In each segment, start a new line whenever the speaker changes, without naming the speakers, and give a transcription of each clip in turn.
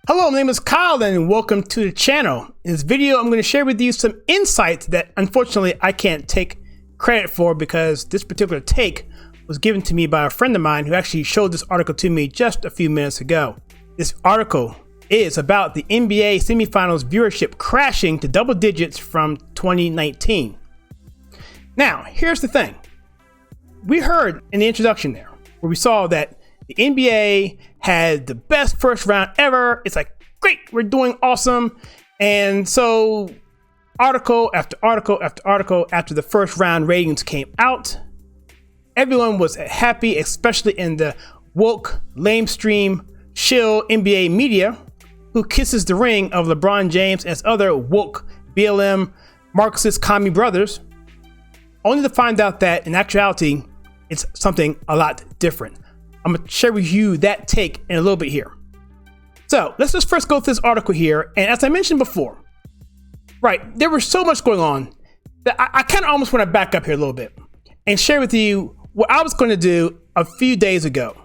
Hello, my name is Kyle and welcome to the channel. In this video, I'm going to share with you some insights that unfortunately I can't take credit for because this particular take was given to me by a friend of mine who actually showed this article to me just a few minutes ago. This article is about the NBA semifinals viewership crashing to double digits from 2019. Now, here's the thing. We heard in the introduction there where we saw that the NBA had the best first round ever. It's like, great, we're doing awesome. And so article after article after article after the first round ratings came out, everyone was happy, especially in the woke, lamestream, shill NBA media who kisses the ring of LeBron James and his other woke BLM Marxist commie brothers, only to find out that in actuality, it's something a lot different. I'm going to share with you that take in a little bit here. So let's just first go through this article here. And as I mentioned before, right, there was so much going on that I kind of almost want to back up here a little bit and share with you what I was going to do a few days ago.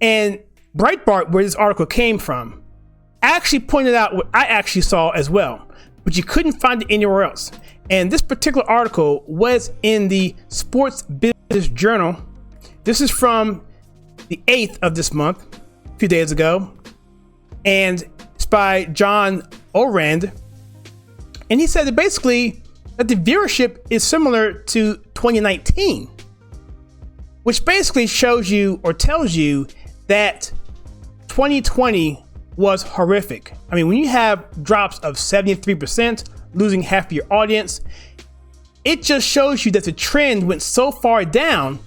And Breitbart, where this article came from, actually pointed out what I actually saw as well, but you couldn't find it anywhere else. And this particular article was in the Sports Business Journal. This is from the 8th of this month, a few days ago, and it's by John Orand. And he said that basically that the viewership is similar to 2019, which basically shows you or tells you that 2020 was horrific. I mean, when you have drops of 73%, losing half of your audience, it just shows you that the trend went so far down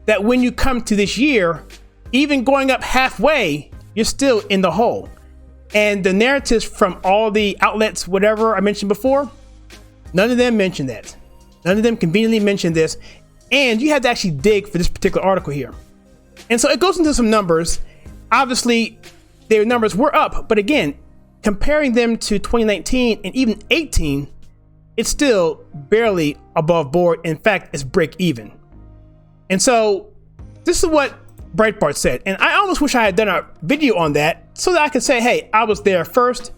that when you come to this year, even going up halfway, you're still in the hole. And the narratives from all the outlets, whatever I mentioned before, none of them mentioned that. None of them conveniently mentioned this. And you had to actually dig for this particular article here. And so it goes into some numbers. Obviously, their numbers were up, but again, comparing them to 2019 and even 18, it's still barely above board. In fact, it's break even. And so this is what Breitbart said. And I almost wish I had done a video on that so that I could say, hey, I was there first,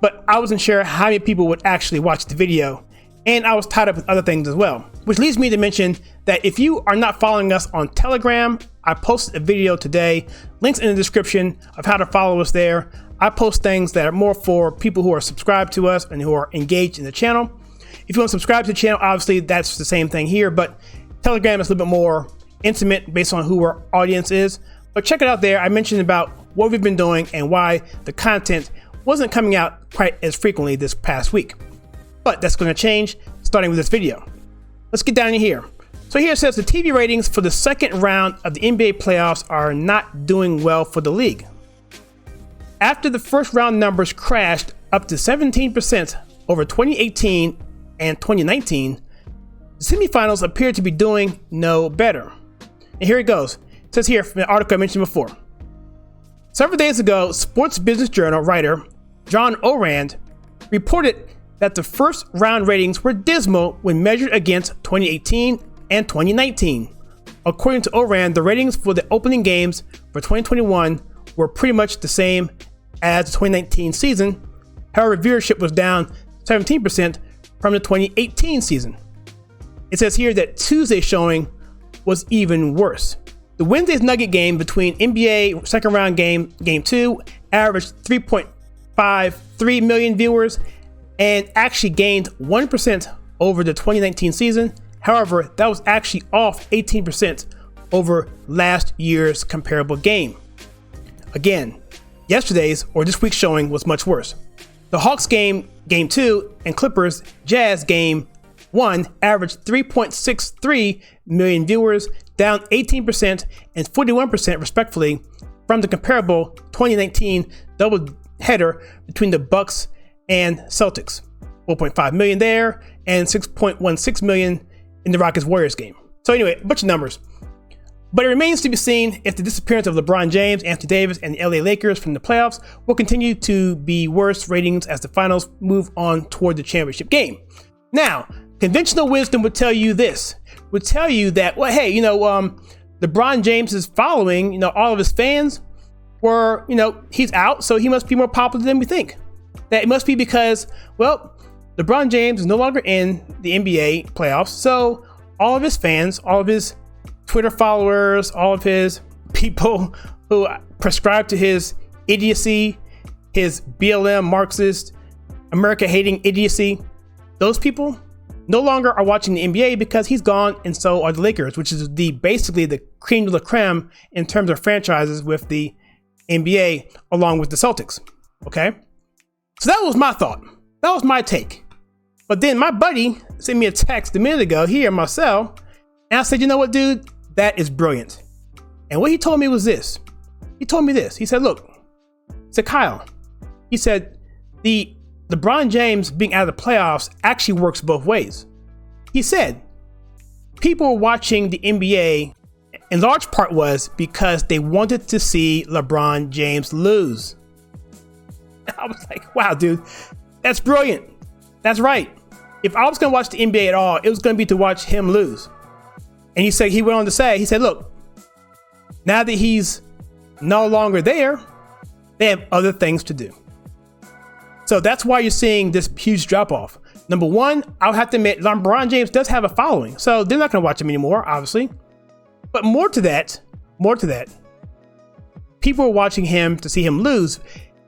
but I wasn't sure how many people would actually watch the video. And I was tied up with other things as well, which leads me to mention that if you are not following us on Telegram, I posted a video today, links in the description of how to follow us there. I post things that are more for people who are subscribed to us and who are engaged in the channel. If you want to subscribe to the channel, obviously that's the same thing here, but Telegram is a little bit more intimate based on who our audience is. But check it out there. I mentioned about what we've been doing and why the content wasn't coming out quite as frequently this past week. But that's going to change starting with this video. Let's get down in here. So here it says the TV ratings for the second round of the NBA playoffs are not doing well for the league. After the first round numbers crashed up to 17% over 2018 and 2019, the semifinals appear to be doing no better. And here it goes. It says here from the article I mentioned before. Several days ago, Sports Business Journal writer John Orand reported that the first round ratings were dismal when measured against 2018 and 2019. According to Orand, the ratings for the opening games for 2021 were pretty much the same as the 2019 season. However, viewership was down 17% from the 2018 season. It says here that Tuesday's showing was even worse. The Wednesday's Nugget game between NBA second round game 2 averaged 3.53 million viewers and actually gained 1% over the 2019 season. However, that was actually off 18% over last year's comparable game. Again, yesterday's or this week's showing was much worse. The Hawks game 2 and Clippers Jazz game 1 averaged 3.63 million viewers, down 18% and 41% respectively from the comparable 2019 doubleheader between the Bucks and Celtics. 4.5 million there and 6.16 million in the Rockets Warriors game. So anyway, a bunch of numbers. But it remains to be seen if the disappearance of LeBron James, Anthony Davis, and the LA Lakers from the playoffs will continue to be worse ratings as the finals move on toward the championship game. Now, conventional wisdom would tell you this, would tell you that, well, hey, LeBron James is following, all of his fans, where, you know, he's out, so he must be more popular than we think. That it must be because, well, LeBron James is no longer in the NBA playoffs, so all of his fans, all of his Twitter followers, all of his people who prescribe to his idiocy, his BLM Marxist, America-hating idiocy, those people no longer are watching the NBA because he's gone, and so are the Lakers, which is basically the creme de la creme in terms of franchises with the NBA, along with the Celtics. Okay, so that was my thought. That was my take. But then my buddy sent me a text a minute ago here in my cell, and I said, you know what, dude, that is brilliant. And what he told me was this. He told me this. He said, look, he said, Kyle, he said, the LeBron James being out of the playoffs actually works both ways. He said, people were watching the NBA in large part was because they wanted to see LeBron James lose. I was like, wow, dude, that's brilliant. That's right. If I was going to watch the NBA at all, it was going to be to watch him lose. And he went on to say, he said, look, now that he's no longer there, they have other things to do. So that's why you're seeing this huge drop off. Number one, I'll have to admit, LeBron James does have a following, so they're not going to watch him anymore, obviously. But more to that, people are watching him to see him lose.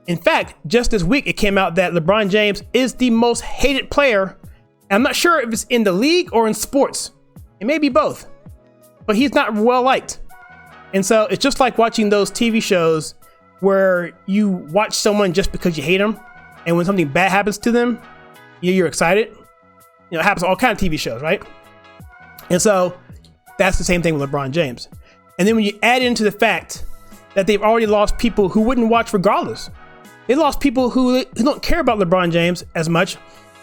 In fact, just this week, it came out that LeBron James is the most hated player. I'm not sure if it's in the league or in sports. It may be both, but he's not well liked. And so it's just like watching those TV shows where you watch someone just because you hate them. And when something bad happens to them, you're excited. You know, it happens to all kinds of TV shows, right? And so that's the same thing with LeBron James. And then when you add into the fact that they've already lost people who wouldn't watch regardless. They lost people who don't care about LeBron James as much.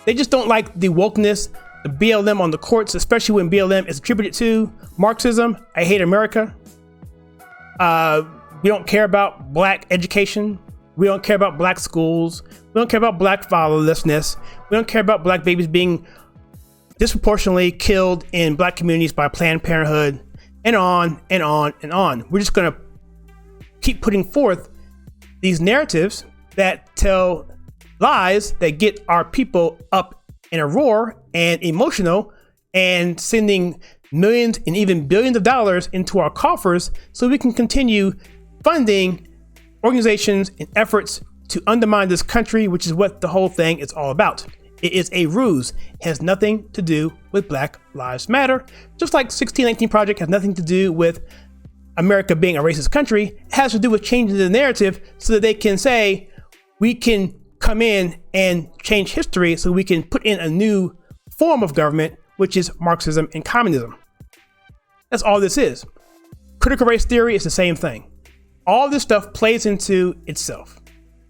They just don't like the wokeness, the BLM on the courts, especially when BLM is attributed to Marxism. I hate America. We don't care about black education. We don't care about black schools. We don't care about black fatherlessness. We don't care about black babies being disproportionately killed in black communities by Planned Parenthood, and on and on and on. We're just going to keep putting forth these narratives that tell lies that get our people up in a roar and emotional and sending millions and even billions of dollars into our coffers so we can continue funding organizations and efforts to undermine this country, which is what the whole thing is all about. It is a ruse. It has nothing to do with Black Lives Matter. Just like 1619 Project has nothing to do with America being a racist country, it has to do with changing the narrative so that they can say, we can come in and change history so we can put in a new form of government, which is Marxism and communism. That's all this is. Critical race theory is the same thing. All this stuff plays into itself.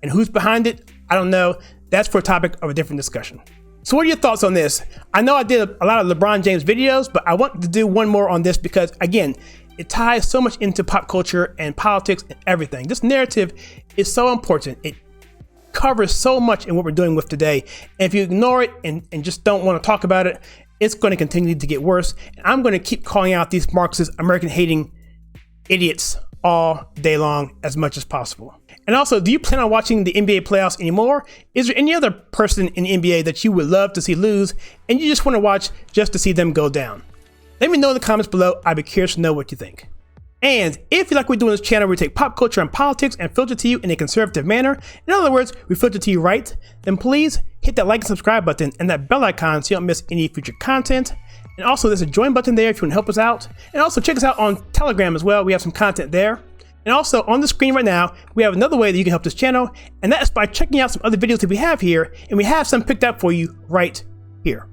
And who's behind it? I don't know. That's for a topic of a different discussion. So what are your thoughts on this? I know I did a lot of LeBron James videos, but I want to do one more on this because, again, it ties so much into pop culture and politics and everything. This narrative is so important. It covers so much in what we're doing with today. And if you ignore it and just don't want to talk about it, it's going to continue to get worse. And I'm going to keep calling out these Marxist, American-hating idiots all day long as much as possible. And also, do you plan on watching the NBA playoffs anymore? Is there any other person in the NBA that you would love to see lose and you just want to watch just to see them go down? Let me know in the comments below. I'd be curious to know what you think. And if you like what we do on this channel, we take pop culture and politics and filter to you in a conservative manner. In other words, we filter to you right. Then please hit that like and subscribe button and that bell icon so you don't miss any future content. And also, there's a join button there if you want to help us out. And also check us out on Telegram as well. We have some content there. And also on the screen right now, we have another way that you can help this channel, and that is by checking out some other videos that we have here, and we have some picked up for you right here.